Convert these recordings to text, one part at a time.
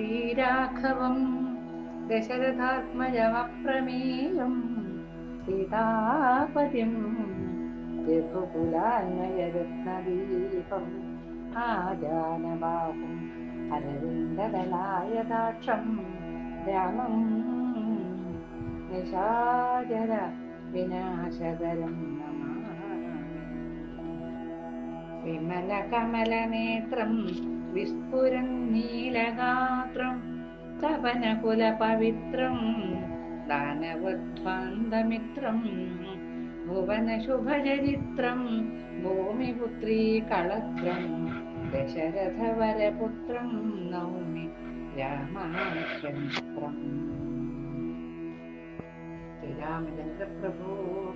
ശ്രീരാഘവം ദശരഥാത്മജമപ്രമേയം സീതാപതിം രഘുകുലാന്വയരത്നദീപം ആജാനബാഹും അരവിന്ദദളായതാക്ഷം രാമം നിശാചര വിനാശകരം നമാമി. വിമലകമലനേത്രം വിസ്ഫുരൻ നീലഗാത്രം തപനകുലപവിത്രം ദാനവധ്വാന്തമിത്രം ഭുവനശുഭചരിത്രം ഭൂമിപുത്രീ കളത്രം ദശരഥവരപുത്രം നൗമി രാമാശ്രമിത്രം. ശ്രീരാമചന്ദ്ര പ്രഭു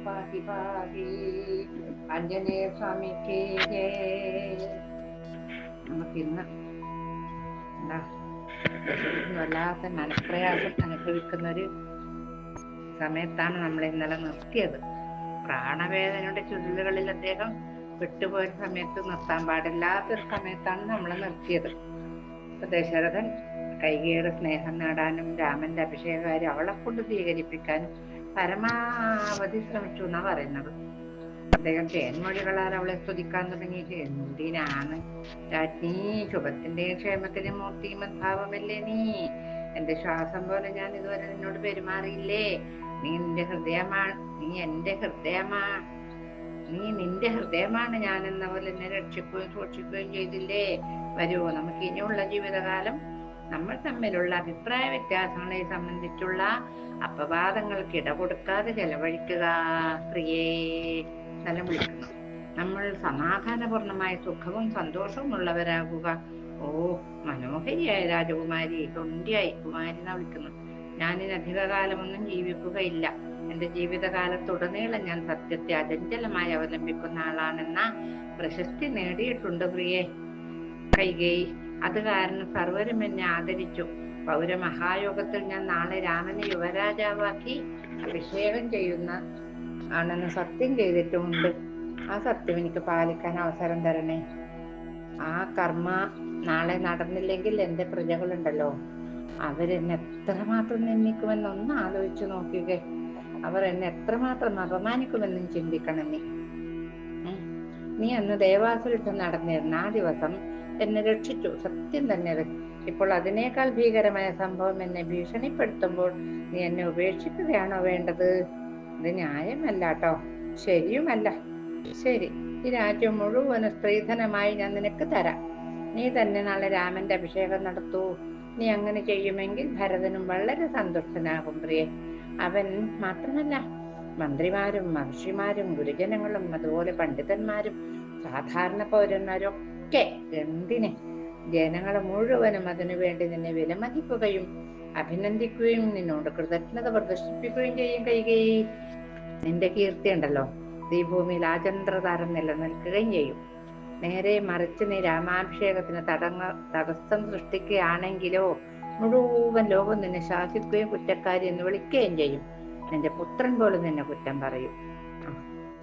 പാഹി പാഹി. ആഞ്ജനേയ സ്വാമിക്ക് ജയ. നമുക്കിന്ന് വല്ലാത്ത മനഃപ്രയാസം അനുഭവിക്കുന്ന ഒരു സമയത്താണ് നമ്മൾ ഇന്നലെ നിർത്തിയത്. പ്രാണവേദനയുടെ ചുരുളുകളിൽ അദ്ദേഹം വിട്ടുപോയ സമയത്ത് നിർത്താൻ പാടില്ലാത്തൊരു സമയത്താണ് നമ്മൾ നിർത്തിയത്. ദശരഥൻ കൈകേയുടെ സ്നേഹം നേടാനും രാമന്റെ അഭിഷേകകാര്യം അവളെ കൊണ്ട് സ്വീകരിപ്പിക്കാനും പരമാവധി ശ്രമിച്ചു എന്നാ പറയുന്നത്. അദ്ദേഹം തേൻമൊഴികളാൽ അവളെ സ്തുതിക്കാൻ തുടങ്ങി. എന്തിനാണ് രാജ്ഞി, ശുഭത്തിന്റെയും ക്ഷേമത്തിന്റെയും മൂർത്തിമദ്ഭാവമല്ലേ നീ? എന്റെ ശ്വാസം പോലെ ഞാൻ ഇതുവരെ നിന്നോട് പെരുമാറിയില്ലേ? നീ നിന്റെ ഹൃദയമാണ്, നീ എന്റെ ഹൃദയമാണ്, നീ നിന്റെ ഹൃദയമാണ്. ഞാൻ എന്ന പോലെ എന്നെ രക്ഷിക്കുകയും സൂക്ഷിക്കുകയും ചെയ്തില്ലേ? വരൂ, നമുക്ക് ഇനിയുള്ള ജീവിതകാലം നമ്മൾ തമ്മിലുള്ള അഭിപ്രായ വ്യത്യാസങ്ങളെ സംബന്ധിച്ചുള്ള അപവാദങ്ങൾക്ക് ഇട കൊടുക്കാതെ ചെലവഴിക്കുക. പ്രിയേ സ്ഥലം വിളിക്കുന്നു. നമ്മൾ സമാധാനപൂർണമായ സുഖവും സന്തോഷവും ഉള്ളവരാകുക. ഓ മനോഹരിയായ രാജകുമാരി, തൊണ്ടിയായി കുമാരി എന്നാ വിളിക്കുന്നു. ഞാനിന് അധികകാലമൊന്നും ജീവിക്കുകയില്ല. എന്റെ ജീവിതകാലത്തുടനീളം ഞാൻ സത്യത്തെ അചഞ്ചലമായി അവലംബിക്കുന്ന ആളാണെന്ന പ്രശസ്തി നേടിയിട്ടുണ്ട് പ്രിയേ. കൈകേയി, അത് കാരണം സർവരും എന്നെ ആദരിച്ചു. പൗരമഹായോഗത്തിൽ ഞാൻ നാളെ രാമനെ യുവരാജാവാക്കി അഭിഷേകം ചെയ്യുന്ന ആണെന്ന് സത്യം ചെയ്തിട്ടുമുണ്ട്. ആ സത്യം എനിക്ക് പാലിക്കാൻ അവസരം തരണേ. ആ കർമ്മ നാളെ നടന്നില്ലെങ്കിൽ എന്റെ പ്രജകളുണ്ടല്ലോ, അവരെന്നെ എത്രമാത്രം നിന്ദിക്കുമെന്നൊന്ന് ആലോചിച്ചു നോക്കുക. അവർ എന്നെ എത്രമാത്രം അപമാനിക്കുമെന്നും ചിന്തിക്കണം. നീ അന്ന് ദേവാസുരത്ത് നടന്നിരുന്ന ആ ദിവസം എന്നെ രക്ഷിച്ചു, സത്യം തന്നെ. ഇപ്പോൾ അതിനേക്കാൾ ഭീകരമായ സംഭവം എന്നെ ഭീഷണിപ്പെടുത്തുമ്പോൾ നീ എന്നെ ഉപേക്ഷിക്കുകയാണോ വേണ്ടത്? ഇത് ന്യായമല്ല കേട്ടോ, ശരിയുമല്ല. ശരി, ഈ രാജ്യം മുഴുവനും സ്ത്രീധനമായി ഞാൻ നിനക്ക് തരാം. നീ തന്നെ നാളെ രാമന്റെ അഭിഷേകം നടത്തൂ. നീ അങ്ങനെ ചെയ്യുമെങ്കിൽ ഭരതനും വളരെ സന്തുഷ്ടനാകും പ്രിയെ. അവൻ മാത്രമല്ല, മന്ത്രിമാരും മഹർഷിമാരും ഗുരുജനങ്ങളും അതുപോലെ പണ്ഡിതന്മാരും സാധാരണ പൗരന്മാരും ഒക്കെ എന്തിന് ജനങ്ങൾ മുഴുവനും അതിനു വേണ്ടി നിന്നെ വിലമതിക്കുകയും അഭിനന്ദിക്കുകയും നിന്നോട് കൃതജ്ഞത പ്രദർശിപ്പിക്കുകയും ചെയ്യും. കൈകേയി, നിന്റെ കീർത്തി ഉണ്ടല്ലോ ഈ ഭൂമിയിൽ ആചന്ദ്രതാരം നിലനിൽക്കുകയും ചെയ്യും. നേരെ മറിച്ച് നീ രാമാഭിഷേകത്തിന് തടസ്സം സൃഷ്ടിക്കുകയാണെങ്കിലോ മുഴുവൻ ലോകം നിന്നെ ശാസിക്കുകയും കുറ്റക്കാരി എന്ന് വിളിക്കുകയും ചെയ്യും. നിന്റെ പുത്രൻ പോലും നിന്നെ കുറ്റം പറയും.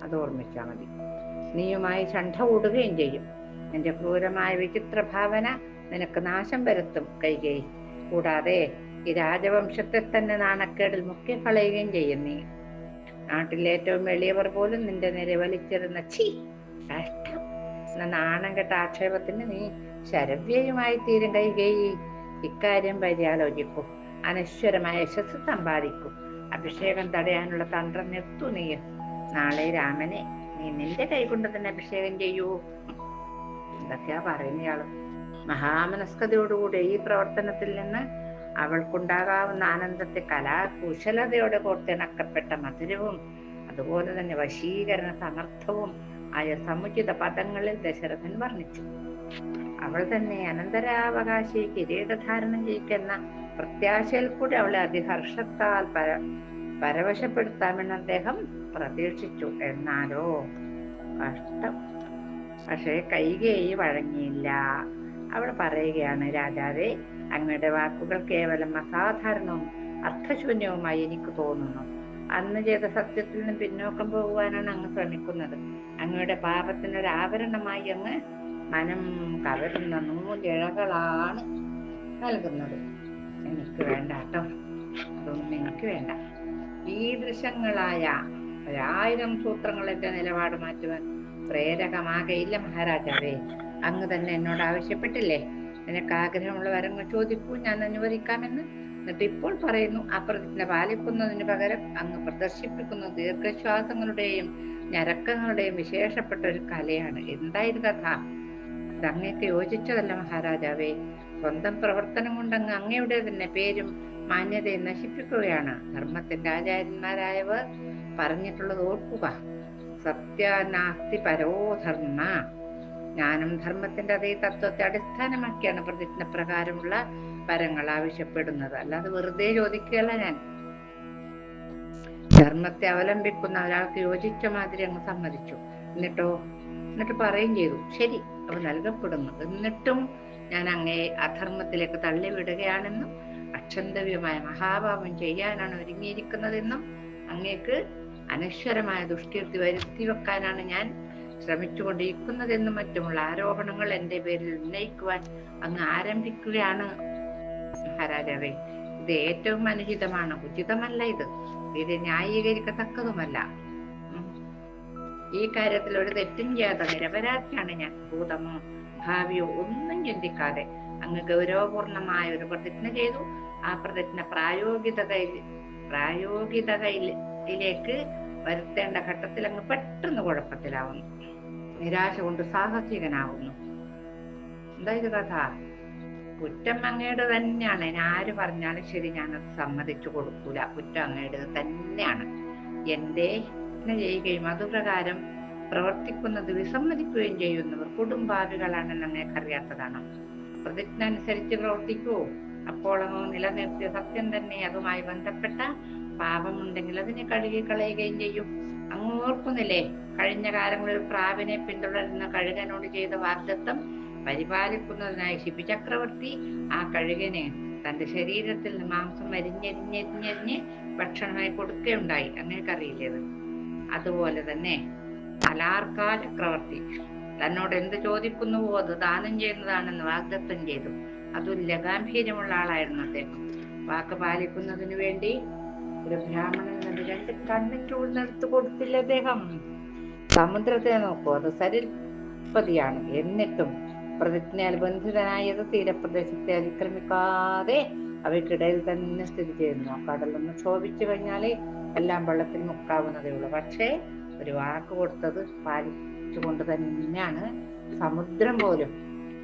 അത് ഓർമ്മിച്ചാൽ മതി. നീയുമായി ഷണ്ഠ കൂടുകയും ചെയ്യും. നിന്റെ ക്രൂരമായ വിചിത്ര ഭാവന നിനക്ക് നാശം വരുത്തും കൈകേയി. കൂടാതെ ഈ രാജവംശത്തെ തന്നെ നാണക്കേടിൽ മുക്കി കളയുകയും ചെയ്യും. നീ നാട്ടിലെ ഏറ്റവും എളിയവർ പോലും നിന്റെ നേരെ വലിച്ചെറിയുന്ന കഷ്ടം എന്ന നാണം കെട്ട ആക്ഷേപത്തിന് നീ ശരവ്യയുമായി തീരും കൈകേയി. ഇക്കാര്യം പര്യാലോചിക്കൂ. അനശ്വരമായ യശസ് സമ്പാദിക്കൂ. അഭിഷേകം തടയാനുള്ള തന്ത്രം നിർത്തൂ. നീ നാളെ രാമനെ നീ നിന്റെ കൈകൊണ്ട് തന്നെ അഭിഷേകം ചെയ്യൂ. എന്തൊക്കെയാ പറയുന്നയാള്. മഹാമനസ്കതയോടുകൂടി ഈ പ്രവർത്തനത്തിൽ നിന്ന് അവൾക്കുണ്ടാകാവുന്ന ആനന്ദത്തെ കലാകുശലതയോടെ കോർത്തിണക്കപ്പെട്ട മധുരവും അതുപോലെ തന്നെ വശീകരണ സമർത്ഥവും ആയ സമുചിത പദങ്ങളിൽ ദശരഥൻ വർണ്ണിച്ചു. അവൾ തന്നെ അനന്തരാവകാശി കിരീടധാരണം ചെയ്യിക്കുന്ന പ്രത്യാശയിൽ കൂടി അവളെ അതിഹർഷത്താൽ പരവശപ്പെടുത്താമെന്ന് അദ്ദേഹം പ്രതീക്ഷിച്ചു. എന്നാലോ കഷ്ടം. പക്ഷേ കൈകേയി വഴങ്ങിയില്ല. അവൾ പറയുകയാണ്, രാജാവേ, അങ്ങയുടെ വാക്കുകൾ കേവലം അസാധാരണവും അർത്ഥശൂന്യവുമായി എനിക്ക് തോന്നുന്നു. അന്ന് ചെയ്ത സത്യത്തിൽ നിന്ന് പിന്നോക്കം പോകുവാനാണ് അങ്ങ് ശ്രമിക്കുന്നത്. അങ്ങയുടെ പാപത്തിനൊരു ആവരണമായി അങ്ങ് മനം കവരുന്ന നൂലിഴകളാണ് നൽകുന്നത്. എനിക്ക് വേണ്ട കേട്ടോ, അതൊന്നും എനിക്ക് വേണ്ട. ഈദൃശങ്ങളായ 1000 സൂത്രങ്ങൾ എന്റെ നിലപാട് മാറ്റുവാൻ പ്രേരകമാകയില്ല മഹാരാജാവേ. അങ്ങ് തന്നെ എന്നോട് ആവശ്യപ്പെട്ടില്ലേ, നിനക്ക് ആഗ്രഹമുള്ള വരങ്ങൾ ചോദിക്കൂ, ഞാൻ അനുവദിക്കാമെന്ന്. എന്നിട്ട് ഇപ്പോൾ പറയുന്നു ആ പ്രതിജ്ഞ പാലിക്കുന്നതിന് പകരം അങ്ങ് പ്രദർശിപ്പിക്കുന്ന ദീർഘശ്വാസങ്ങളുടെയും ഞരക്കങ്ങളുടെയും വിശേഷപ്പെട്ട ഒരു കലയാണ്. എന്തായത് കഥ? ഇത് അങ്ങേക്ക് യോജിച്ചതല്ല മഹാരാജാവേ. സ്വന്തം പ്രവർത്തനം കൊണ്ട് അങ്ങ് അങ്ങയുടെ തന്നെ പേരും മാന്യതയെ നശിപ്പിക്കുകയാണ്. ധർമ്മത്തിന്റെ ആചാര്യന്മാരായവർ പറഞ്ഞിട്ടുള്ളത് ഓർക്കുക. സത്യാനാസ്തി പരോ ധർമ്മ. ജ്ഞാനം ധർമ്മത്തിന്റെ അതേ തത്വത്തെ അടിസ്ഥാനമാക്കിയാണ് പ്രതിജ്ഞ പ്രകാരമുള്ള വരങ്ങൾ ആവശ്യപ്പെടുന്നത്. അല്ലാതെ വെറുതെ ചോദിക്കുകയല്ല ഞാൻ. ധർമ്മത്തെ അവലംബിക്കുന്ന ഒരാൾക്ക് യോജിച്ച മാതിരി അങ്ങ് സമ്മതിച്ചു. എന്നിട്ട് പറയുകയും ചെയ്തു, ശരി, അവ നൽകപ്പെടുന്നു. എന്നിട്ടും ഞാൻ അങ്ങയെ അധർമ്മത്തിലേക്ക് തള്ളിവിടുകയാണെന്നും അക്ഷന്തവ്യമായ മഹാപാപം ചെയ്യാനാണ് ഒരുങ്ങിയിരിക്കുന്നതെന്നും അങ്ങേക്ക് അനശ്വരമായ ദുഷ്കീർത്തി വരുത്തി വെക്കാനാണ് ഞാൻ ശ്രമിച്ചുകൊണ്ടിരിക്കുന്നതെന്നും മറ്റുമുള്ള ആരോപണങ്ങൾ എന്റെ പേരിൽ ഉന്നയിക്കുവാൻ അങ്ങ് ആരംഭിക്കുകയാണ് മഹാരാജാവേ. ഇത് ഏറ്റവും അനുചിതമാണ്, ഉചിതമല്ല. ഇത് ന്യായീകരിക്കത്തക്കതുമല്ല. ഈ കാര്യത്തിൽ ഒരു തെറ്റും ചെയ്യാത്ത നിരപരാധിയാണ് ഞാൻ. ഭൂതമോ ഭാവിയോ ഒന്നും ചിന്തിക്കാതെ അങ്ങ് ഗൗരവപൂർണമായ ഒരു പ്രതിജ്ഞ ചെയ്തു. ആ പ്രതിജ്ഞ പ്രായോഗികതയിലേക്ക് വരുത്തേണ്ട ഘട്ടത്തിൽ അങ്ങ് പെട്ടെന്ന് കുഴപ്പത്തിലാവുന്നു. നിരാശ കൊണ്ട് സാഹസികനാവുന്നു. എന്താ ഇത് കഥ? കുറ്റം അങ്ങയുടെ തന്നെയാണ്. ഞാൻ ആര് പറഞ്ഞാലും ശരി, ഞാനത് സമ്മതിച്ചു കൊടുക്കൂല. കുറ്റം അങ്ങയുടെ തന്നെയാണ്. എന്റെ ചെയ്യുകയും അതുപ്രകാരം പ്രവർത്തിക്കുന്നത് വിസമ്മതിക്കുകയും ചെയ്യുന്നവർ കുടുംബാദികളാണെന്ന് അങ്ങേക്കറിയാത്തതാണ്. പ്രതിജ്ഞ അനുസരിച്ച് പ്രവർത്തിക്കുവോ? അപ്പോൾ അങ്ങ് നിലനിർത്തിയ സത്യം തന്നെ അതുമായി ബന്ധപ്പെട്ട പാപമുണ്ടെങ്കിൽ അതിനെ കഴുകി കളയുകയും ചെയ്യും. അങ്ങ് ഓർക്കുന്നില്ലേ, കഴിഞ്ഞ കാലങ്ങളിൽ പ്രാവിനെ പിന്തുടരുന്ന കഴുകനോട് ചെയ്ത വാഗ്ദത്തം പരിപാലിക്കുന്നതിനായി ശിബി ചക്രവർത്തി ആ കഴുകന് തന്റെ ശരീരത്തിൽ നിന്ന് മാംസം അരിഞ്ഞെരിഞ്ഞെരിഞ്ഞെരിഞ്ഞ് ഭക്ഷണമായി കൊടുക്കുകയുണ്ടായി. അങ്ങേക്കറിയില്ലേത്? അതുപോലെ തന്നെ അലാർക്ക ചക്രവർത്തി തന്നോട് എന്ത് ചോദിക്കുന്നുവോ അത് ദാനം ചെയ്യുന്നതാണെന്ന് വാഗ്ദത്തം ചെയ്തു. അതുല്യ ഗാംഭീര്യമുള്ള ആളായിരുന്നു അദ്ദേഹം. വാക്ക് പാലിക്കുന്നതിനു വേണ്ടി ഒരു ബ്രാഹ്മണൻ 2 കണ്ണിച്ചൂഴ്ന്നെടുത്ത് കൊടുത്തില്ല അദ്ദേഹം. സമുദ്രത്തെ നോക്കൂ, അത് സരിൽപതിയാണ്. എന്നിട്ടും പ്രതിജ്ഞയാൽ ബന്ധിതനായത് തീരപ്രദേശത്തെ അതിക്രമിക്കാതെ അവയ്ക്കിടയിൽ തന്നെ സ്ഥിതി ചെയ്യുന്നു. കടലൊന്ന് ക്ഷോഭിച്ചു കഴിഞ്ഞാലേ എല്ലാം വെള്ളത്തിൽ മുക്കാവുന്നതേ ഉള്ളൂ. പക്ഷേ ഒരു വാക്ക് കൊടുത്തത് പാലിച്ചുകൊണ്ട് തന്നെയാണ് സമുദ്രം പോലും.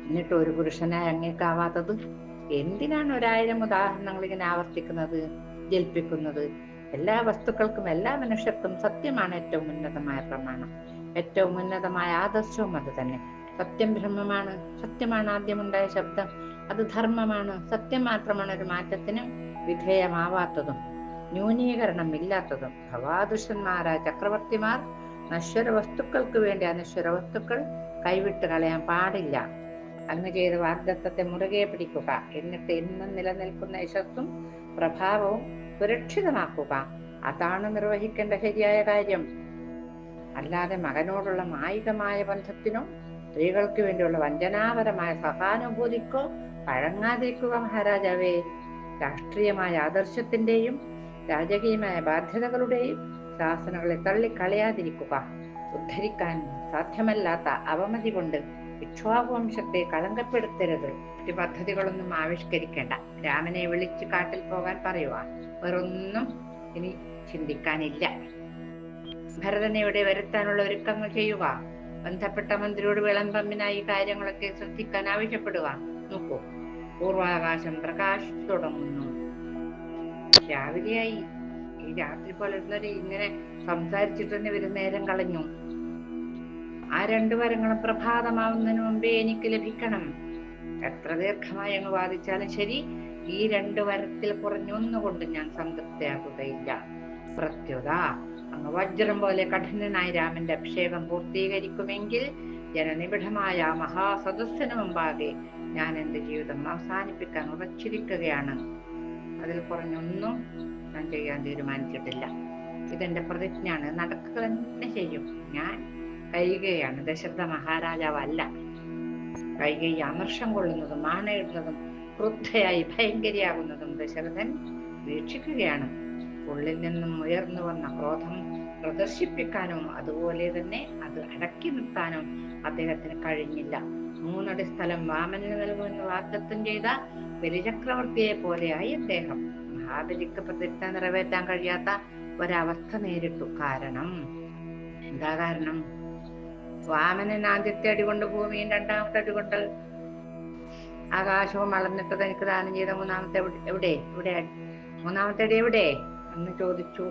എന്നിട്ട് ഒരു പുരുഷനായി അങ്ങേക്കാവാത്തത് എന്തിനാണ് 1000 ഉദാഹരണങ്ങൾ ഇങ്ങനെ ആവർത്തിക്കുന്നത്, ജൽപ്പിക്കുന്നത്? എല്ലാ വസ്തുക്കൾക്കും എല്ലാ മനുഷ്യർക്കും സത്യമാണ് ഏറ്റവും ഉന്നതമായ പ്രമാണം, ഏറ്റവും ഉന്നതമായ ആദർശവും അത് തന്നെ. സത്യം ബ്രഹ്മമാണ്, സത്യമാണ് ആദ്യമുണ്ടായ ശബ്ദം, അത് ധർമ്മമാണ്. സത്യം മാത്രമാണ് ഒരു മാറ്റത്തിനും വിധേയമാവാത്തതും ന്യൂനീകരണം ഇല്ലാത്തതും. ഭവാദുഷന്മാരായ ചക്രവർത്തിമാർ നശ്വര വസ്തുക്കൾക്ക് വേണ്ടി അനശ്വര വസ്തുക്കൾ കൈവിട്ട് കളയാൻ പാടില്ല. അങ്ങ് ചെയ്ത വാഗ്ദത്തത്തെ മുറുകെ പിടിക്കുക. എന്നിട്ട് എന്നും നിലനിൽക്കുന്ന യശസ്സും പ്രഭാവവും സുരക്ഷിതമാക്കുക. അതാണ് നിർവഹിക്കേണ്ട ശരിയായ കാര്യം. അല്ലാതെ മകനോടുള്ള മായികമായ ബന്ധത്തിനോ സ്ത്രീകൾക്ക് വേണ്ടിയുള്ള വഞ്ചനാപരമായ സഹാനുഭൂതിക്കോ വഴങ്ങാതിരിക്കുക മഹാരാജാവേ. രാഷ്ട്രീയമായ ആദർശത്തിന്റെയും രാജകീയമായ ബാധ്യതകളുടെയും ശാസനകളെ തള്ളിക്കളയാതിരിക്കുക. ഉദ്ധരിക്കാൻ സാധ്യമല്ലാത്ത അവമതി കൊണ്ട് ഇക്ഷ്വാകുവംശത്തെ കളങ്കപ്പെടുത്തരുത്. പദ്ധതികളൊന്നും ആവിഷ്കരിക്കേണ്ട. രാമനെ വിളിച്ച് കാട്ടിൽ പോകാൻ പറയുക. വേറൊന്നും ഇനി ചിന്തിക്കാനില്ല. ഭരതനെ ഇവിടെ വരുത്താനുള്ള ഒരുക്കങ്ങൾ ചെയ്യുക. ബന്ധപ്പെട്ട മന്ത്രിയോട് വിളംബമ്പിനായി കാര്യങ്ങളൊക്കെ ശ്രദ്ധിക്കാൻ ആവശ്യപ്പെടുക. നോക്കൂ, പൂർവാകാശം പ്രകാശിച്ചു തുടങ്ങുന്നു. രാവിലെയായി. ഈ രാത്രി പോലെ ഇങ്ങനെ സംസാരിച്ചിട്ട് തന്നെ വരുന്ന നേരം കളഞ്ഞു. ആ 2 വരങ്ങളും പ്രഭാതമാവുന്നതിന് മുമ്പേ എനിക്ക് ലഭിക്കണം. എത്ര ദീർഘമായി അങ്ങ് വാദിച്ചാലും ശരി, ഈ 2 വരത്തിൽ കുറഞ്ഞൊന്നുകൊണ്ട് ഞാൻ സംതൃപ്തയാകുകയില്ല. പ്രത്യുത അങ്ങ് വജ്രം പോലെ കഠിനനായി രാമന്റെ അഭിഷേകം പൂർത്തീകരിക്കുമെങ്കിൽ ജനനിബിഡമായ മഹാസദസ്സിന് മുമ്പാകെ ഞാൻ എന്റെ ജീവിതം അവസാനിപ്പിക്കാൻ ഉറച്ചിരിക്കുകയാണ്. അതിൽ കുറഞ്ഞൊന്നും ഞാൻ ചെയ്യാൻ തീരുമാനിച്ചിട്ടില്ല. ഇതെന്റെ പ്രതിജ്ഞയാണ്. നടക്കുക തന്നെ ചെയ്യും. ഞാൻ കൈകയാണ്, ദശരഥ മഹാരാജാവല്ല. കൈകൈ അമർഷം കൊള്ളുന്നതും ആണയിടുന്നതും ക്രുദ്ധയായി ഭയങ്കരിയാകുന്നതും ദശരഥൻ വീക്ഷിക്കുകയാണ്. ഉള്ളിൽ നിന്നും ഉയർന്നു വന്ന ക്രോധം പ്രദർശിപ്പിക്കാനോ അതുപോലെ തന്നെ അത് അടക്കി നിർത്താനോ അദ്ദേഹത്തിന് കഴിഞ്ഞില്ല. 3 അടി സ്ഥലം വാമനന് നൽകുമെന്ന് വാഗ്ദത്തം ചെയ്ത ബലിചക്രവർത്തിയെ പോലെയായി അദ്ദേഹം. മഹാബലിക്ക് പ്രതിജ്ഞ നിറവേറ്റാൻ കഴിയാത്ത ഒരവസ്ഥ നേരിട്ടു. എന്താ കാരണം? വാമനൻ ആദ്യത്തെ അടി കൊണ്ട് ഭൂമിയും 2ാമത്തെ അടി കൊണ്ട് ആകാശവും അളന്നിട്ട് തനിക്ക് ദാനം ചെയ്ത മൂന്നാമത്തെ അടി എവിടെ എന്ന് ചോദിച്ചു.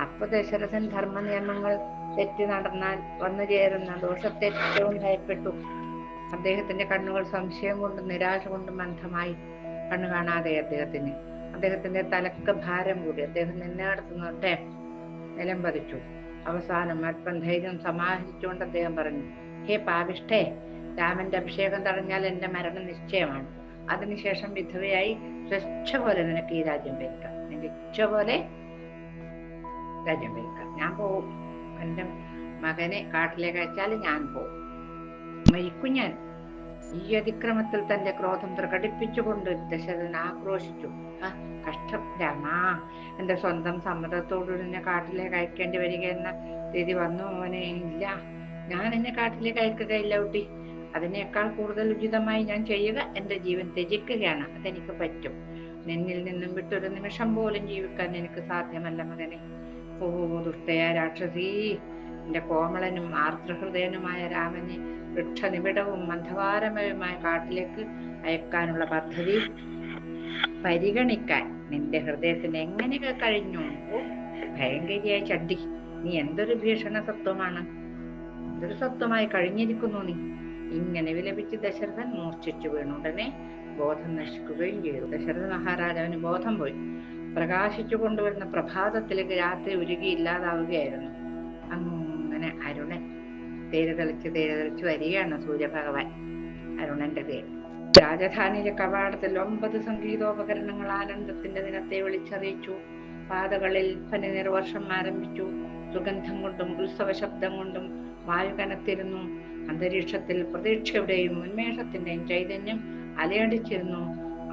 അപ്പൊ ദശരഥൻ ധർമ്മ നിയമങ്ങൾ തെറ്റി നടന്നാൽ വന്നു ചേരുന്ന ദോഷത്തെ ഏറ്റവും ഭയപ്പെട്ടു. അദ്ദേഹത്തിന്റെ കണ്ണുകൾ സംശയം കൊണ്ടും നിരാശ കൊണ്ടും അന്ധമായി. കണ്ണു കാണാതെ അദ്ദേഹത്തിന്റെ തലക്ക് ഭാരം കൂടി. അദ്ദേഹം നിന്നേടത്തുനിന്നോട്ടെ നിലം പതിച്ചു. അവസാനം അല്പം ധൈര്യം സമാഹരിച്ചുകൊണ്ട് അദ്ദേഹം പറഞ്ഞു, ഹേ പാപിഷ്ഠേ, രാമന്റെ അഭിഷേകം തടഞ്ഞാൽ എന്റെ മരണം നിശ്ചയമാണ്. അതിനുശേഷം വിധവയായി സ്വച്ഛ പോലെ നിനക്ക് ഈ രാജ്യം ഭരിക്കാം. നിന്റെ ഇച്ഛ പോലെ രാജ്യം ഭരിക്കാം. ഞാൻ പോവും. എന്റെ മകനെ കാട്ടിലേക്ക് അയച്ചാൽ ഞാൻ പോവും. മരിക്കും ഞാൻ. ഈ അതിക്രമത്തിൽ തന്റെ ക്രോധം പ്രകടിപ്പിച്ചുകൊണ്ട് ദശരഥൻ ആക്രോശിച്ചു. കഷ്ടം രാമാ, എന്റെ സ്വന്തം സമ്മതത്തോടു എന്നെ കാട്ടിലേക്ക് അയക്കേണ്ടി വരിക എന്ന സ്ഥിതി വന്നു മോനെ. ഇല്ല, ഞാൻ എന്നെ കാട്ടിലേക്ക് അയക്കുകയില്ല കുട്ടി. അതിനേക്കാൾ കൂടുതൽ ഉചിതമായി ഞാൻ ചെയ്യുക എന്റെ ജീവൻ ത്യജിക്കുകയാണ്. അതെനിക്ക് പറ്റും. നിന്നിൽ നിന്നും വിട്ടൊരു നിമിഷം പോലും ജീവിക്കാൻ എനിക്ക് സാധ്യമല്ല മകനെ. ഓ ദുഷ്ടയായ രാക്ഷസീ, എന്റെ കോമളനും ആർദ്രഹൃദയനുമായ രാമനെ വൃക്ഷനിബിഡവും മന്ധകാരമയവുമായ കാട്ടിലേക്ക് അയക്കാനുള്ള പദ്ധതി പരിഗണിക്കാൻ നിന്റെ ഹൃദയത്തിന് എങ്ങനെയൊക്കെ കഴിഞ്ഞു? ഭയങ്കരിയായ ചണ്ഡി, നീ എന്തൊരു ഭീഷണ സത്വമാണ്! എന്തൊരു സത്വമായി കഴിഞ്ഞിരിക്കുന്നു നീ! ഇങ്ങനെ വിലപിച്ച് ദശരഥൻ മൂർച്ഛിച്ചു വീണു. ഉടനെ ബോധം നശിക്കുകയും ചെയ്തു. ദശരഥ മഹാരാജാവിന് ബോധം പോയി. പ്രകാശിച്ചു കൊണ്ടുവരുന്ന പ്രഭാതത്തിലേക്ക് രാത്രി ഉരുകി ഇല്ലാതാവുകയായിരുന്നു. അങ്ങനെ അരുണൻ തേര് തെളിച്ച് വരികയാണ് സൂര്യഭഗവാൻ. അരുണന്റെ പേര്. രാജധാനിയിലെ കവാടത്തിൽ 9 സംഗീതോപകരണങ്ങൾ ആനന്ദത്തിന്റെ ദിനത്തെ വിളിച്ചറിയിച്ചു. പാതകളിൽ പനിനിർവർഷം ആരംഭിച്ചു. സുഗന്ധം കൊണ്ടും ഉത്സവ ശബ്ദം കൊണ്ടും വായു കനത്തിരുന്നു. അന്തരീക്ഷത്തിൽ പ്രതീക്ഷയുടെയും ഉന്മേഷത്തിന്റെയും ചൈതന്യം അലയടിച്ചിരുന്നു.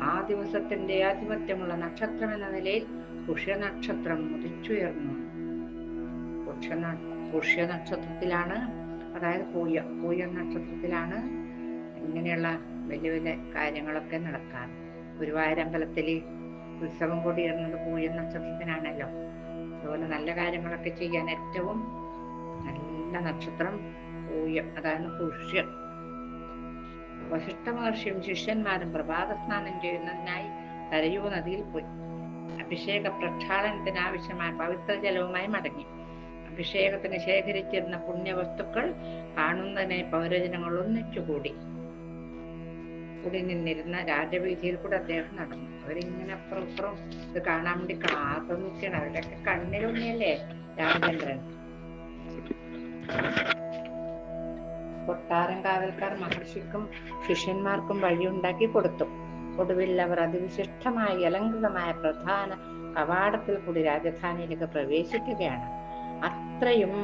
ആ ദിവസത്തിന്റെ ആധിപത്യമുള്ള നക്ഷത്രം എന്ന നിലയിൽ പുഷ്യനക്ഷത്രം ഉദിച്ചുയർന്നു. പുഷ്യനക്ഷത്രത്തിലാണ്, അതായത് പൂയ നക്ഷത്രത്തിലാണ് ഇങ്ങനെയുള്ള വലിയ വലിയ കാര്യങ്ങളൊക്കെ നടക്കാറ്. ഗുരുവായൂരമ്പലത്തില് ഉത്സവം കൂടിയിരുന്നത് പൂയ നക്ഷത്രത്തിനാണല്ലോ. അതുപോലെ നല്ല കാര്യങ്ങളൊക്കെ ചെയ്യാൻ ഏറ്റവും നല്ല നക്ഷത്രം പൂയം, അതായത് പുഷ്യം. വസിഷ്ഠ മഹർഷിയും ശിഷ്യന്മാരും പ്രഭാത സ്നാനം ചെയ്യുന്നതിനായി സരയൂ നദിയിൽ പോയി. അഭിഷേക പ്രക്ഷാളനത്തിന് ആവശ്യമായ പവിത്ര ജലവുമായി മടങ്ങി. അഭിഷേകത്തിന് ശേഖരിച്ചിരുന്ന പുണ്യവസ്തുക്കൾ കാണുന്നതിനായി പൗരജനങ്ങൾ ഒന്നിച്ചുകൂടി. നിന്നിരുന്ന രാജവീതിയിൽ കൂടെ അദ്ദേഹം നടന്നു. അവരിങ്ങനെ അപ്പുറം ഇപ്പുറം ഇത് കാണാൻ വേണ്ടി കാത്തു നിൽക്കണം. അവരുടെയൊക്കെ കണ്ണിലൊന്നിയല്ലേ രാമചന്ദ്രൻ. കൊട്ടാരം കാവൽക്കാർ മഹർഷിക്കും ശിഷ്യന്മാർക്കും വഴിയുണ്ടാക്കി കൊടുത്തു. ഒടുവിൽ അവർ അതിവിശിഷ്ടമായി അലങ്കൃതമായ പ്രധാന കവാടത്തിൽ കൂടി രാജധാനിയിലേക്ക് പ്രവേശിക്കുകയാണ്. അത്രയും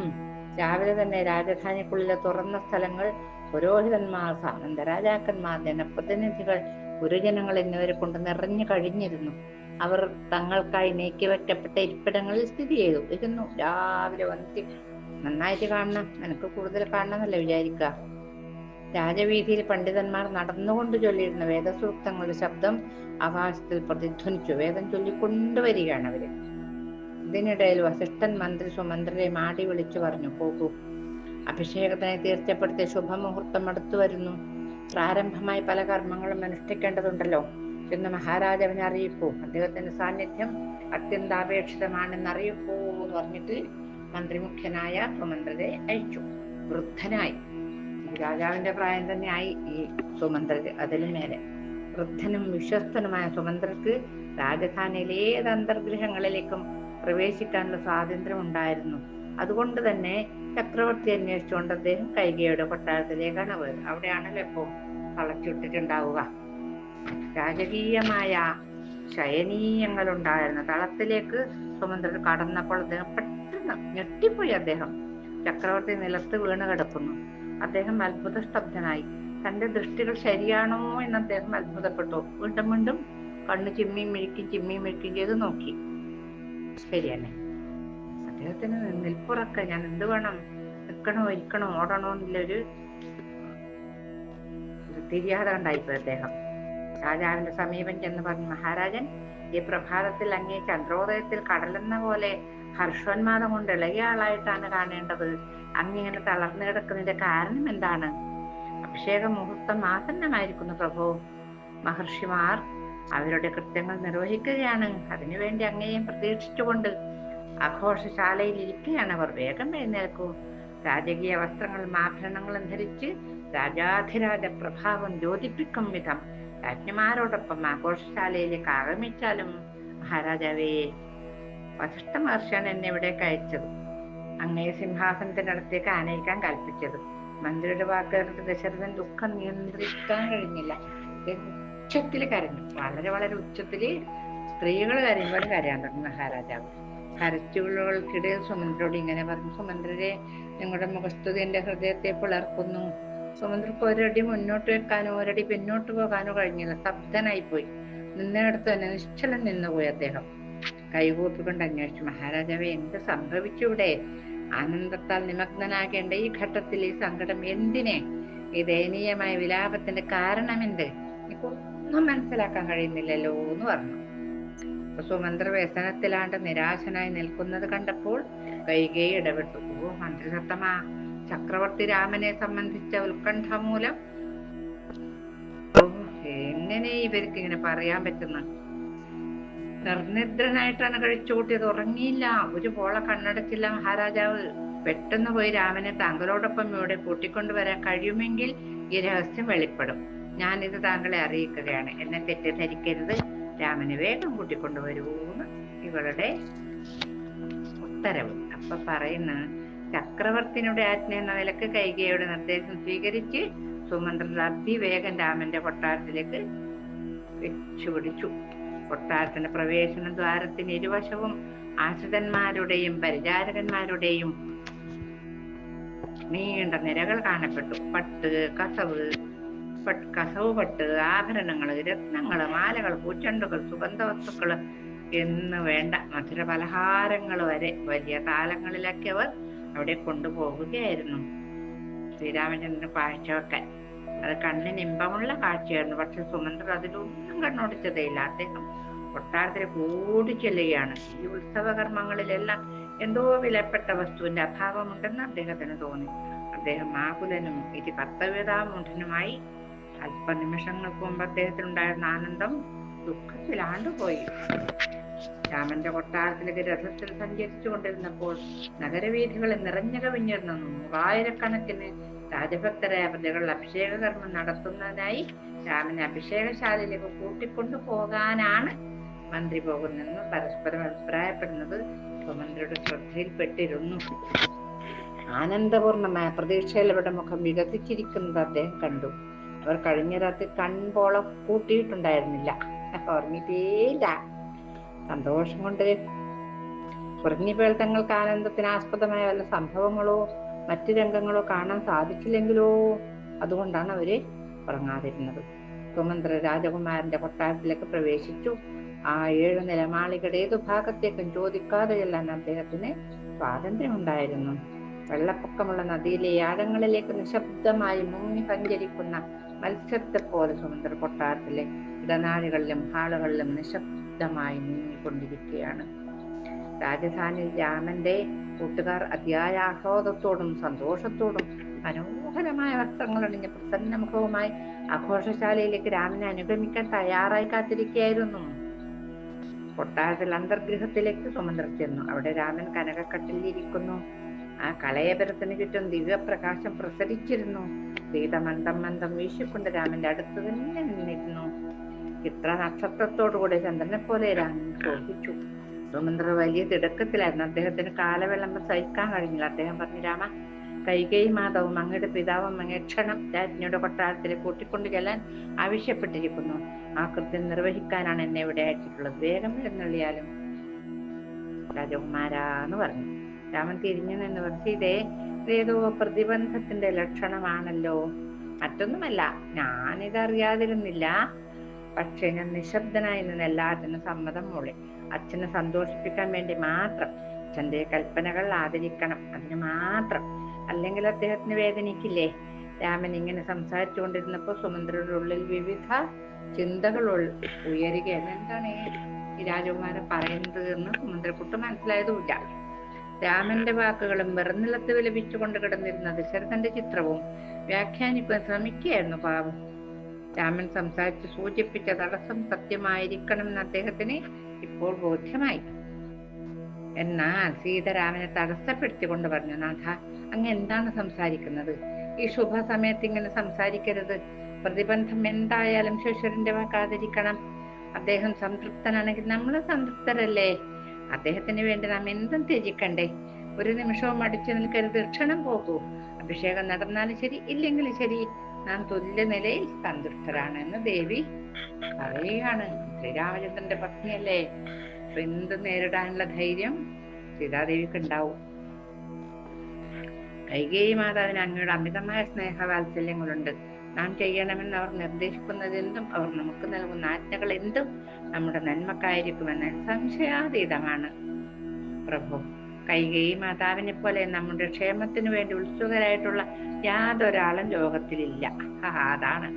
രാവിലെ തന്നെ രാജധാനിക്കുള്ളിലെ തുറന്ന സ്ഥലങ്ങൾ പുരോഹിതന്മാർ, സാമന്ത രാജാക്കന്മാർ, ജനപ്രതിനിധികൾ, ഗുരുജനങ്ങൾ എന്നിവരെ കൊണ്ട് നിറഞ്ഞു കഴിഞ്ഞിരുന്നു. അവർ തങ്ങൾക്കായി നീക്കിവെക്കപ്പെട്ട ഇരിപ്പിടങ്ങളിൽ സ്ഥിതി ഇരുന്നു. രാവിലെ വന്നിട്ട് നന്നായിട്ട് കാണണം, നിനക്ക് കൂടുതൽ കാണണമെന്നല്ല വിചാരിക്കുക. രാജവീതിയിൽ പണ്ഡിതന്മാർ നടന്നുകൊണ്ട് ചൊല്ലിയിരുന്ന വേദസൂക്തങ്ങളുടെ ശബ്ദം ആകാശത്തിൽ പ്രതിധ്വനിച്ചു. വേദം ചൊല്ലിക്കൊണ്ടുവരികയാണ് അവര്. ഇതിനിടയിൽ വസിഷ്ഠൻ മന്ത്രി സുമന്ത്രരെ മാടി വിളിച്ചു പറഞ്ഞു, പോകൂ, അഭിഷേകത്തിനെ തീർച്ചപ്പെടുത്തിയ ശുഭമുഹൂർത്തം അടുത്തു വരുന്നു. പ്രാരംഭമായി പല കർമ്മങ്ങളും അനുഷ്ഠിക്കേണ്ടതുണ്ടല്ലോ എന്ന് മഹാരാജാവിനെ അറിയിപ്പൂ. അദ്ദേഹത്തിന്റെ സാന്നിധ്യം അത്യന്താപേക്ഷിതമാണെന്ന് അറിയിപ്പൂ എന്ന് പറഞ്ഞിട്ട് മന്ത്രി മുഖ്യനായ സുമന്ത്രരെ അയച്ചു. വൃദ്ധനായി, രാജാവിന്റെ പ്രായം തന്നെയായി ഈ സുമന്ത്രര്. അതിലും മേലെ വൃദ്ധനും വിശ്വസ്തനുമായ സുമന്ത്രർക്ക് രാജധാനിയിലെ ഏത് അന്തർഗൃഹങ്ങളിലേക്കും പ്രവേശിക്കാനുള്ള സ്വാതന്ത്ര്യം ഉണ്ടായിരുന്നു. അതുകൊണ്ട് തന്നെ ചക്രവർത്തി അന്വേഷിച്ചുകൊണ്ട് അദ്ദേഹം കൈകേയിയുടെ കൊട്ടാരത്തിലേക്കാണ് പോയത്. അവിടെയാണല്ലോ എപ്പോൾ തളച്ചിട്ടിട്ടുണ്ടാവുക. രാജകീയമായ ശയനീയങ്ങൾ ഉണ്ടായിരുന്ന തളത്തിലേക്ക് സുമന്ത്രർ കടന്നപ്പോൾ അദ്ദേഹം പെട്ടെന്ന് ഞെട്ടിപ്പോയി. അദ്ദേഹം ചക്രവർത്തി നിലത്ത് വീണ് കിടക്കുന്നു. അദ്ദേഹം അത്ഭുത സ്തബ്ധനായി. തന്റെ ദൃഷ്ടികൾ ശരിയാണോ എന്ന് അദ്ദേഹം അത്ഭുതപ്പെട്ടു. വീണ്ടും വീണ്ടും കണ്ണു ചിമ്മിയും മിഴിക്കും ചെയ്ത് നോക്കി. ശരിയന്നെ. അദ്ദേഹത്തിന് നിൽപ്പുറക്ക. ഞാൻ എന്ത് വേണം, നിൽക്കണോ ഇരിക്കണോ ഓടണോ എന്നുള്ളൊരു തിരിയാതെ ഉണ്ടായിപ്പോയി അദ്ദേഹം. രാജാവിന്റെ സമീപം ചെന്ന് പറഞ്ഞു, മഹാരാജൻ, ഈ പ്രഭാതത്തിൽ അങ്ങേ ചന്ദ്രോദയത്തിൽ കടലെന്ന പോലെ ഹർഷോന്മാദം കൊണ്ട് ഇളകിയ ആളായിട്ടാണ് കാണേണ്ടത്. അങ്ങിങ്ങനെ തളർന്നു കിടക്കുന്നതിന്റെ കാരണം എന്താണ്? അഭിഷേക മുഹൂർത്തം ആസന്നമായിരിക്കുന്നു പ്രഭു. മഹർഷിമാർ അവരുടെ കൃത്യങ്ങൾ നിർവഹിക്കുകയാണ്. അതിനുവേണ്ടി അങ്ങയെയും പ്രതീക്ഷിച്ചുകൊണ്ട് ആഘോഷശാലയിൽ ഇരിക്കുകയാണ് അവർ. വേഗം എഴുന്നേൽക്കൂ. രാജകീയ വസ്ത്രങ്ങളും ആഭരണങ്ങളും ധരിച്ച് രാജാധിരാജ പ്രഭാവം ജ്യോതിപ്പിക്കും വിധം രാജ്ഞിമാരോടൊപ്പം ആഘോഷശാലയിലേക്ക് ആഗമിച്ചാലും. മഹാരാജാവേ, വസിഷ്ഠ മഹർഷിയാണ് എന്നെ ഇവിടേക്ക് അയച്ചത്. അങ്ങയെ സിംഹാസനത്തിനടുത്തേക്ക് ആനയിക്കാൻ കൽപ്പിച്ചത്. മന്ത്രിയുടെ വാക്കുകൾക്ക് ദശരഥൻ ദുഃഖം നിയന്ത്രിക്കാൻ കഴിഞ്ഞില്ല. ഉച്ചത്തിൽ കരഞ്ഞു. വളരെ ഉച്ചത്തില് സ്ത്രീകൾ കരയുമ്പോൾ കരയാൻ തുടങ്ങി മഹാരാജാവ്. കരച്ചുകൾക്കിടയിൽ സുമന്ത്രോട് ഇങ്ങനെ പറഞ്ഞു, സുമന്ത്രരെ, നിങ്ങളുടെ മുഖസ്തുതി എന്റെ ഹൃദയത്തെ പിളർക്കുന്നു. സുമന്ത്രക്ക് ഒരടി മുന്നോട്ട് വെക്കാനോ ഒരടി പിന്നോട്ട് പോകാനോ കഴിഞ്ഞില്ല. സ്തബ്ധനായിപ്പോയി. നിന്നിടത്ത് തന്നെ നിശ്ചലം നിന്നുപോയി അദ്ദേഹം. കൈകൂപ്പിക്കൊണ്ട് അന്വേഷിച്ചു, മഹാരാജാവെ, എന്ത് സംഭവിച്ചു ഇവിടെ? ആനന്ദത്താൽ നിമഗ്നനാകേണ്ട ഈ ഘട്ടത്തിൽ ഈ സങ്കടം എന്തിനെ? ഈ ദയനീയമായ വിലാപത്തിന്റെ കാരണമെന്ത്? എനിക്കൊന്നും മനസ്സിലാക്കാൻ കഴിയുന്നില്ലല്ലോ എന്ന് പറഞ്ഞു. സുമന്ത്ര വ്യസനത്തിലാണ്ട് നിരാശനായി നിൽക്കുന്നത് കണ്ടപ്പോൾ കൈകേയി ഇടപെട്ടു. ഓ മന്ത്രിസത്തമാ, ചക്രവർത്തി രാമനെ സംബന്ധിച്ച ഉത്കണ്ഠ മൂലം എങ്ങനെ ഇവർക്ക് ഇങ്ങനെ പറയാൻ പറ്റുന്ന? നിർനിദ്രനായിട്ടാണ് കഴിച്ചുകൂട്ടിയത്. ഉറങ്ങിയില്ല, ഒരു പോള കണ്ണടച്ചില്ല മഹാരാജാവ്. പെട്ടെന്ന് പോയി രാമനെ താങ്കളോടൊപ്പം ഇവിടെ കൂട്ടിക്കൊണ്ടുവരാൻ കഴിയുമെങ്കിൽ ഈ രഹസ്യം വെളിപ്പെടും. ഞാനിത് താങ്കളെ അറിയിക്കുകയാണ്. എന്നെ തെറ്റിദ്ധരിക്കരുത്. രാമനെ വേഗം കൂട്ടിക്കൊണ്ടുവരൂന്ന് ഇവളുടെ ഉത്തരവ്. അപ്പൊ പറയുന്ന ചക്രവർത്തിനുടെ ആജ്ഞ എന്ന നിലക്ക് കൈകേയിയുടെ നിർദ്ദേശം സ്വീകരിച്ച് സുമന്ത്രർ അതിവേഗം രാമന്റെ കൊട്ടാരത്തിലേക്ക് വെച്ചുപിടിച്ചു. കൊട്ടാരത്തിന്റെ പ്രവേശന ദ്വാരത്തിന് ഇരുവശവും ആശ്രിതന്മാരുടെയും പരിചാരകന്മാരുടെയും നീണ്ട നിരകൾ കാണപ്പെട്ടു. കസവ് പട്ട്, ആഭരണങ്ങള്, രത്നങ്ങള്, മാലകൾ, പൂച്ചെണ്ടുകൾ, സുഗന്ധവസ്തുക്കള് എന്ന് വേണ്ട മധുര പലഹാരങ്ങൾ വരെ വലിയ താലങ്ങളിലൊക്കെ അവർ അവിടെ കൊണ്ടുപോകുകയായിരുന്നു. ശ്രീരാമചന്ദ്രന് കാഴ്ചവെക്കാൻ. അത് കണ്ണിന് ഇമ്പമുള്ള കാഴ്ചയായിരുന്നു. പക്ഷെ സുമന്ത്രർ അതിലൊന്നും കണ്ണോടിച്ചതേയില്ല. അദ്ദേഹം കൊട്ടാരത്തിലേക്ക് ഓടി ചെല്ലുകയാണ്. ഈ ഉത്സവകർമ്മങ്ങളിലെല്ലാം എന്തോ വിലപ്പെട്ട വസ്തുവിന്റെ അഭാവമുണ്ടെന്ന് അദ്ദേഹത്തിന് തോന്നി. അദ്ദേഹം ആകുലനും ഇത് കർത്തവ്യതാമൂഢനുമായി. അല്പനിമിഷങ്ങൾക്ക് മുമ്പ് അദ്ദേഹത്തിനുണ്ടായിരുന്ന ആനന്ദം ദുഃഖത്തിലാണ്ടുപോയി. രാമന്റെ കൊട്ടാരത്തിലേക്ക് രഥത്തിൽ സഞ്ചരിച്ചു കൊണ്ടിരുന്നപ്പോൾ നഗരവീഥികളിൽ നിറഞ്ഞു കവിഞ്ഞിരുന്ന 100,000-കണക്കിന് രാജഭക്തരായ പ്രജകൾ അഭിഷേക കർമ്മം നടത്തുന്നതിനായി രാമനെ അഭിഷേകശാലയിലേക്ക് കൂട്ടിക്കൊണ്ടു പോകാനാണ് മന്ത്രി പോകുന്നതെന്ന് പരസ്പരം അഭിപ്രായപ്പെടുന്നത് സുമന്ത്രയുടെ ശ്രദ്ധയിൽപ്പെട്ടിരുന്നു. ആനന്ദപൂർണമായ പ്രതീക്ഷയിൽ അവരുടെ മുഖം വികസിച്ചിരിക്കുന്നത് അദ്ദേഹം കണ്ടു. അവർ കഴിഞ്ഞ രാത്രി കൺപോള കൂട്ടിയിട്ടുണ്ടായിരുന്നില്ല, ഓർമ്മിട്ടേയില്ല. സന്തോഷം കൊണ്ട് കുറഞ്ഞിപ്പോൾ തങ്ങൾക്ക് ആനന്ദത്തിന് ആസ്പദമായ വല്ല സംഭവങ്ങളോ മറ്റു രംഗങ്ങളോ കാണാൻ സാധിച്ചില്ലെങ്കിലോ, അതുകൊണ്ടാണ് അവര് ഉറങ്ങാതിരുന്നത്. സുമന്ത്ര രാജകുമാരന്റെ കൊട്ടാരത്തിലേക്ക് പ്രവേശിച്ചു. ആ 7 നിലമാളികളുടെ ഏതു ഭാഗത്തേക്കും ചോദിക്കാതെ ചെല്ലാൻ അദ്ദേഹത്തിന് സ്വാതന്ത്ര്യമുണ്ടായിരുന്നു. വെള്ളപ്പൊക്കമുള്ള നദിയിലെ ആഴങ്ങളിലേക്ക് നിശബ്ദമായി മുങ്ങി സഞ്ചരിക്കുന്ന മത്സ്യത്തെ പോലെ സുമന്ത്ര കൊട്ടാരത്തിലെ ഇടനാഴികളിലും ഹാളുകളിലും നിശബ്ദമായി നീങ്ങിക്കൊണ്ടിരിക്കുകയാണ്. രാജധാനിയിൽ രാമന്റെ കൂട്ടുകാർ അതിയായ ആഹ്ലാദത്തോടും സന്തോഷത്തോടും മനോഹരമായ വസ്ത്രങ്ങൾ അണിഞ്ഞ പ്രസന്നമുഖവുമായി ആഘോഷശാലയിലേക്ക് രാമനെ അനുഗമിക്കാൻ തയ്യാറായി കാത്തിരിക്കുകയായിരുന്നു. കൊട്ടാരത്തിൽ അന്തർഗൃഹത്തിലേക്ക് സുമന്ത്ര ചെന്നു. അവിടെ രാമൻ കനകക്കട്ടിലിരിക്കുന്നു. ആ കളയപരത്തിന് ചുറ്റും ദിവ്യപ്രകാശം പ്രസരിച്ചിരുന്നു. സീത മന്ദം വീശിക്കൊണ്ട് രാമന്റെ അടുത്ത് തന്നെ നിന്നിരുന്നു. ഇത്ര നക്ഷത്രത്തോടുകൂടി ചന്ദ്രനെ പോലെ രാമൻ ശോഭിച്ചു. സുമന്ത്ര വലിയ തിടക്കത്തിലായിരുന്നു. അദ്ദേഹത്തിന് കാലവിളംബം സഹിക്കാൻ കഴിഞ്ഞില്ല. അദ്ദേഹം പറഞ്ഞു, രാമ, കൈകേയി മാതാവും അങ്ങയുടെ പിതാവും അങ്ങേ ക്ഷണം രാജ്ഞിയുടെ കൊട്ടാരത്തിലേക്ക് കൂട്ടിക്കൊണ്ടു ചെല്ലാൻ ആവശ്യപ്പെട്ടിരിക്കുന്നു. ആ കൃത്യം നിർവഹിക്കാനാണ് എന്നെ ഇവിടെ അയച്ചിട്ടുള്ളത്. വേഗം എഴുന്നള്ളിയാലും രാജകുമാരാന്ന് പറഞ്ഞു. രാമൻ തിരിഞ്ഞു നിന്ന് പറഞ്ഞു, ഇതേതോ പ്രതിബന്ധത്തിന്റെ ലക്ഷണമാണല്ലോ. മറ്റൊന്നുമല്ല, ഞാനിതറിയാതിരുന്നില്ല. പക്ഷെ ഞാൻ നിശബ്ദനായി നിന്ന് എല്ലാത്തിനും സമ്മതം മൂളി. അച്ഛനെ സന്തോഷിപ്പിക്കാൻ വേണ്ടി മാത്രം. അച്ഛന്റെ കൽപ്പനകൾ ആദരിക്കണം, അതിന് മാത്രം. അല്ലെങ്കിൽ അദ്ദേഹത്തിന് വേദനിക്കില്ലേ? രാമൻ ഇങ്ങനെ സംസാരിച്ചു കൊണ്ടിരുന്നപ്പോ സുമന്ത്രയുടെ ഉള്ളിൽ വിവിധ ചിന്തകൾ ഉയരുകയാണ്. എന്താണ് ഈ രാജകുമാരൻ പറയുന്നത് എന്ന് സുമന്ത്രക്കുട്ട് മനസ്സിലായതുമില്ല. രാമന്റെ വാക്കുകളും വെറുനിലത്ത് വിലപിച്ചുകൊണ്ട് കിടന്നിരുന്ന ദശരഥന്റെ ചിത്രവും വ്യാഖ്യാനിക്കാൻ ശ്രമിക്കുകയായിരുന്നു പാവം. രാമൻ സംസാരിച്ച് സൂചിപ്പിച്ച തടസ്സം സത്യമായിരിക്കണമെന്ന് അദ്ദേഹത്തിന് ഇപ്പോൾ ബോധ്യമായി. എന്നാൽ സീത രാമനെ തടസ്സപ്പെടുത്തിക്കൊണ്ട് പറഞ്ഞു, നാഥ, അങ്ങ് എന്താണ് സംസാരിക്കുന്നത്? ഈ ശുഭസമയത്ത് ഇങ്ങനെ സംസാരിക്കരുത്. പ്രതിബന്ധം എന്തായാലും ശേശ്വരന്റെ വാക്കാതിരിക്കണം. അദ്ദേഹം സംതൃപ്തനാണെങ്കിൽ നമ്മൾ സംതൃപ്തരല്ലേ? അദ്ദേഹത്തിന് വേണ്ടി നാം എന്തും ത്യജിക്കണ്ടേ? ഒരു നിമിഷവും അടിച്ചു നിൽക്കരുത്. ക്ഷണം പോകൂ. അഭിഷേകം നടന്നാലും ശരി, ഇല്ലെങ്കിലും ശരി, നാം തുല്യ നിലയിൽ സന്തുഷ്ടരാണ് എന്ന് ദേവി പറയുകയാണ്. ശ്രീരാമചന്ദ്രന്റെ പത്നിയല്ലേ, അപ്പൊ എന്ത് നേരിടാനുള്ള ധൈര്യം സീതാദേവിക്ക് ഉണ്ടാവും. കൈകേയി മാതാവിന് അങ്ങയുടെ അമിതമായ സ്നേഹവാത്സല്യങ്ങളുണ്ട്. നാം ചെയ്യണമെന്ന് അവർ നിർദ്ദേശിക്കുന്നത് എന്തും, അവർ നമുക്ക് നൽകുന്ന ആജ്ഞകൾ എന്തും നമ്മുടെ നന്മക്കായിരിക്കുമെന്ന് സംശയാതീതമാണ് പ്രഭു. കൈകേയി മാതാവിനെ പോലെ നമ്മുടെ ക്ഷേമത്തിനു വേണ്ടി ഉത്സുകരായിട്ടുള്ള യാതൊരാളും ലോകത്തിലില്ല. അതാണ്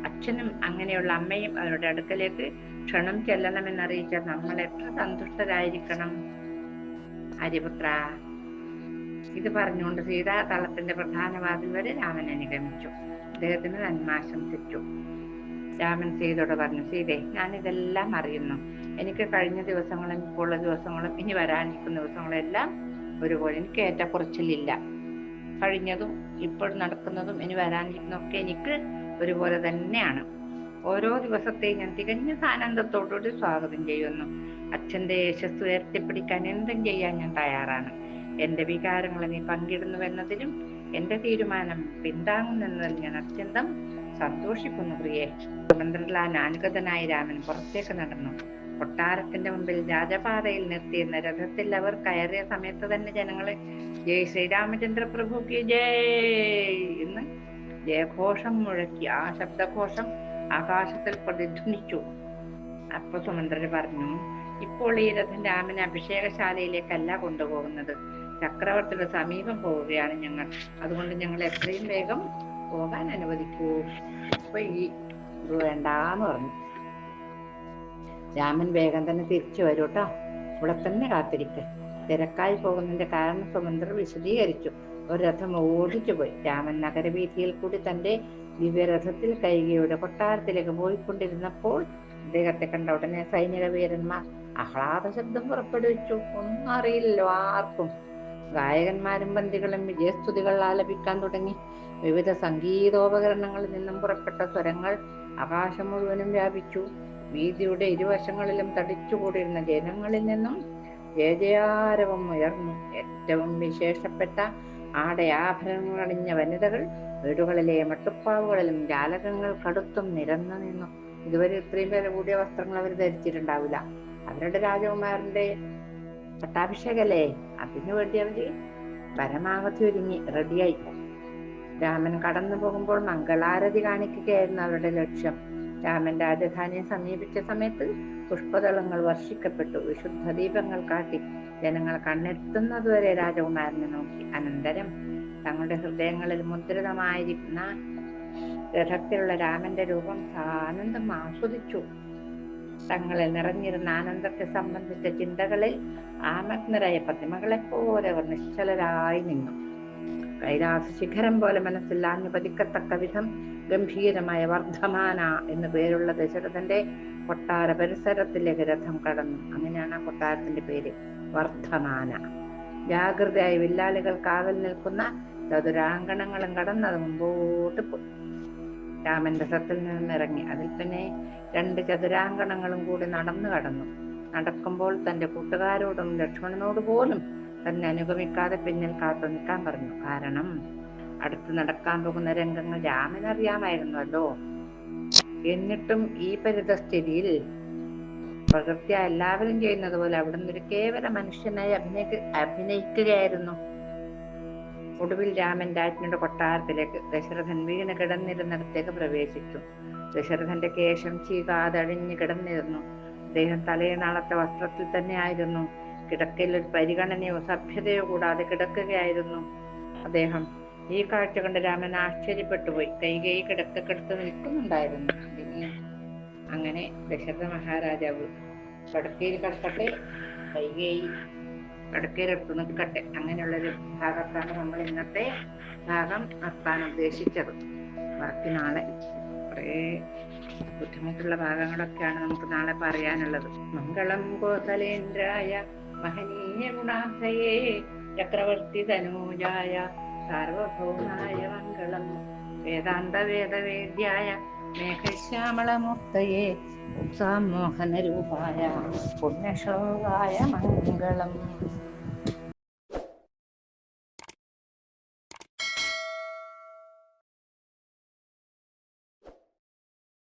അച്ഛനും അങ്ങനെയുള്ള അമ്മയും അവരുടെ അടുക്കലേക്ക് ക്ഷണം ചെല്ലണമെന്നറിയിച്ച നമ്മൾ എത്ര സന്തുഷ്ടരായിരിക്കണം. ഹരിപുത്ര, ഇത് പറഞ്ഞുകൊണ്ട് സീതാതളത്തിന്റെ പ്രധാന വാതിൽ വരെ രാമൻ അനുഗമിച്ചു. അദ്ദേഹത്തിന് നന്മാശംസിച്ചു. രാമൻ സീതയോട് പറഞ്ഞു, സീതേ, ഞാനിതെല്ലാം അറിയുന്നു. എനിക്ക് കഴിഞ്ഞ ദിവസങ്ങളും ഇപ്പോഴുള്ള ദിവസങ്ങളും ഇനി വരാനിരിക്കുന്ന ദിവസങ്ങളും എല്ലാം ഒരുപോലെ. എനിക്ക് ഏറ്റക്കുറച്ചിലില്ല. കഴിഞ്ഞതും ഇപ്പോൾ നടക്കുന്നതും ഇനി വരാനിരിക്കുന്നതൊക്കെ എനിക്ക് ഒരുപോലെ തന്നെയാണ്. ഓരോ ദിവസത്തെയും ഞാൻ തികഞ്ഞ ആനന്ദത്തോടുകൂടി സ്വാഗതം ചെയ്യുന്നു. അച്ഛന്റെ യശസ് ഉയർത്തിപ്പിടിക്കാൻ എന്തും ചെയ്യാൻ ഞാൻ തയ്യാറാണ്. എന്റെ വികാരങ്ങളെ നീ പങ്കിടുന്നുവെന്നതിലും എന്റെ തീരുമാനം പിന്താങ്ങുന്നതിൽ ഞാൻ അത്യന്തം സന്തോഷിക്കുന്നു പ്രിയേ. സുമന്ത്രലാൻ അനുഗതനായി രാമൻ പുറത്തേക്ക് നടന്നു. കൊട്ടാരത്തിന്റെ മുമ്പിൽ രാജപാതയിൽ നിർത്തിയിരുന്ന രഥത്തിൽ അവർ കയറിയ സമയത്ത് തന്നെ ജനങ്ങളെ ജയ് ശ്രീരാമചന്ദ്ര പ്രഭുക്ക് ജയ് എന്ന് ജയഘോഷം മുഴക്കി. ആ ശബ്ദഘോഷം ആകാശത്തിൽ പ്രതിധ്വനിച്ചു. അപ്പൊ സുമന്ത്രര് പറഞ്ഞു, ഇപ്പോൾ ഈ രഥം രാമനെ അഭിഷേകശാലയിലേക്കല്ല കൊണ്ടുപോകുന്നത്, ചക്രവർത്തിയുടെ സമീപം പോവുകയാണ് ഞങ്ങൾ. അതുകൊണ്ട് ഞങ്ങൾ എത്രയും വേഗം പോകാൻ അനുവദിക്കൂ. അപ്പൊ ഈ ഇത് വേണ്ടാന്ന് പറഞ്ഞു. രാമൻ വേഗം തന്നെ തിരിച്ചു വരൂട്ടോ, ഇവിടെ തന്നെ കാത്തിരിക്ക. തിരക്കായി പോകുന്നതിന്റെ കാരണം സുമന്ത്രർ വിശദീകരിച്ചു. ഒരു രഥം ഓടിച്ചു പോയി. രാമൻ നഗരവീഥിയിൽ കൂടി തന്റെ ദിവ്യരഥത്തിൽ കൈകയുടെ കൊട്ടാരത്തിലേക്ക് പോയിക്കൊണ്ടിരുന്നപ്പോൾ അദ്ദേഹത്തെ കണ്ട ഉടനെ സൈനിക വീരന്മാർ ആഹ്ലാദ ശബ്ദം പുറപ്പെടുവിച്ചു. ഒന്നും അറിയില്ലല്ലോ ആർക്കും. ഗായകന്മാരും ബന്ദികളും വിജയസ്തുതികൾ ആലപിക്കാൻ തുടങ്ങി. വിവിധ സംഗീതോപകരണങ്ങളിൽ നിന്നും പുറപ്പെട്ട സ്വരങ്ങൾ ആകാശം മുഴുവനും വ്യാപിച്ചു. വീതിയുടെ ഇരുവശങ്ങളിലും തടിച്ചുകൂടിയിരുന്ന ജനങ്ങളിൽ നിന്നും ജയജയാരവം ഉയർന്നു. ഏറ്റവും വിശേഷപ്പെട്ട ആടയാഭരണങ്ങൾ അണിഞ്ഞ വനിതകൾ വീടുകളിലെ മട്ടുപ്പാവുകളിലും ജാലകങ്ങൾ കടുത്തും നിരന്നു നിന്നു. ഇതുവരെ ഇത്രയും വില കൂടിയ വസ്ത്രങ്ങൾ അവർ ധരിച്ചിട്ടുണ്ടാവില്ല. അവരുടെ രാജകുമാരന്റെ പട്ടാഭിഷേകല്ലേ, അതിനു വേണ്ടി അവര് പരമാവധി ഒരുങ്ങി റെഡിയായി. രാമൻ കടന്നു പോകുമ്പോൾ മംഗളാരതി കാണിക്കുകയായിരുന്നു അവരുടെ ലക്ഷ്യം. രാമൻ രാജധാനിയെ സമീപിച്ച സമയത്ത് പുഷ്പതളങ്ങൾ വർഷിക്കപ്പെട്ടു. വിശുദ്ധ ദീപങ്ങൾ കാട്ടി ജനങ്ങൾ കണ്ണെത്തുന്നതുവരെ രാജകുമാരനെ നോക്കി. അനന്തരം തങ്ങളുടെ ഹൃദയങ്ങളിൽ മുദ്രിതമായിരിക്കുന്ന രഥത്തിലുള്ള രാമന്റെ രൂപം ആനന്ദം ആസ്വദിച്ചു. തങ്ങളിൽ നിറഞ്ഞിരുന്ന ആനന്ദത്തെ സംബന്ധിച്ച ചിന്തകളിൽ ആമഗ്നരായ പ്രതിമകളെ പോലെ അവർ നിശ്ചലരായി നിന്നു. കൈലാസ ശിഖരം പോലെ മനസ്സിൽ ആഞ്ഞു പതിക്കത്തക്ക വിധം ഗംഭീരമായ വർദ്ധമാന എന്നു പേരുള്ള ദശരഥന്റെ കൊട്ടാര പരിസരത്തിലേക്ക് രഥം കടന്നു. അങ്ങനെയാണ് ആ കൊട്ടാരത്തിന്റെ പേര്, വർദ്ധമാന. ജാഗ്രതയായി വില്ലാളികൾ കാവൽ നിൽക്കുന്ന ചതുരാങ്കണങ്ങളും കടന്നത് മുമ്പോട്ട് പോയി. രാമൻ രഥത്തിൽ നിന്നിറങ്ങി. അതിൽ തന്നെ 2 ചതുരാങ്കണങ്ങളും കൂടി നടന്നു കടന്നു. നടക്കുമ്പോൾ തന്റെ കൂട്ടുകാരോടും ലക്ഷ്മണനോട് പോലും തന്നെ അനുഗമിക്കാതെ പിന്നിൽ കാത്തു നിൽക്കാൻ പറഞ്ഞു. കാരണം അടുത്ത് നടക്കാൻ പോകുന്ന രംഗങ്ങൾ രാമനറിയാമായിരുന്നല്ലോ. എന്നിട്ടും ഈ പരിതസ്ഥിതിയിൽ പ്രകൃതി എല്ലാവരും ചെയ്യുന്നത് പോലെ അവിടുന്ന് ഒരു കേവല മനുഷ്യനായി അഭിനയിക്കുകയായിരുന്നു. ഒടുവിൽ രാമൻ രാജ്ഞിയുടെ കൊട്ടാരത്തിലേക്ക് ദശരഥൻ വീണ് കിടന്നിരുന്നിടത്തേക്ക് പ്രവേശിച്ചു. ദശരഥന്റെ കേശം ചീകാതഴിഞ്ഞു കിടന്നിരുന്നു. അദ്ദേഹം തലേനാളത്തെ വസ്ത്രത്തിൽ തന്നെ ആയിരുന്നു. കിടക്കയിൽ ഒരു പരിഗണനയോ സഭ്യതയോ കൂടാതെ കിടക്കുകയായിരുന്നു അദ്ദേഹം. ഈ കാഴ്ച കണ്ട് രാമൻ ആശ്ചര്യപ്പെട്ടുപോയി. കൈകേയി കിടക്കക്കെടുത്ത് നിൽക്കുന്നുണ്ടായിരുന്നു. അങ്ങനെ ദശരഥ മഹാരാജാവ് കിടക്കയിൽ കിടക്കട്ടെ, കൈകേയി കിടക്കയിലെടുത്ത് നിൽക്കട്ടെ, അങ്ങനെയുള്ളൊരു ഭാഗത്താണ് നമ്മൾ ഇന്നത്തെ ഭാഗം നിർത്താൻ ഉദ്ദേശിച്ചത്. ബാക്കി നാളെ കുറേ ബുദ്ധിമുട്ടുള്ള ഭാഗങ്ങളൊക്കെയാണ് നമുക്ക് നാളെ പറയാനുള്ളത്. മംഗളം കോസലേന്ദ്രായ മഹനീയ ഗുണാധയേ ചക്രവർത്തി തനൂജായ സാർവഭൗമായ മംഗളം വേദാന്ത വേദവേദ്യായ മേഘശ്യാമളമൂർത്തയേ ഉത്സാമോഹന രൂപായ പുണ്യശ്ലോകായ മംഗളം.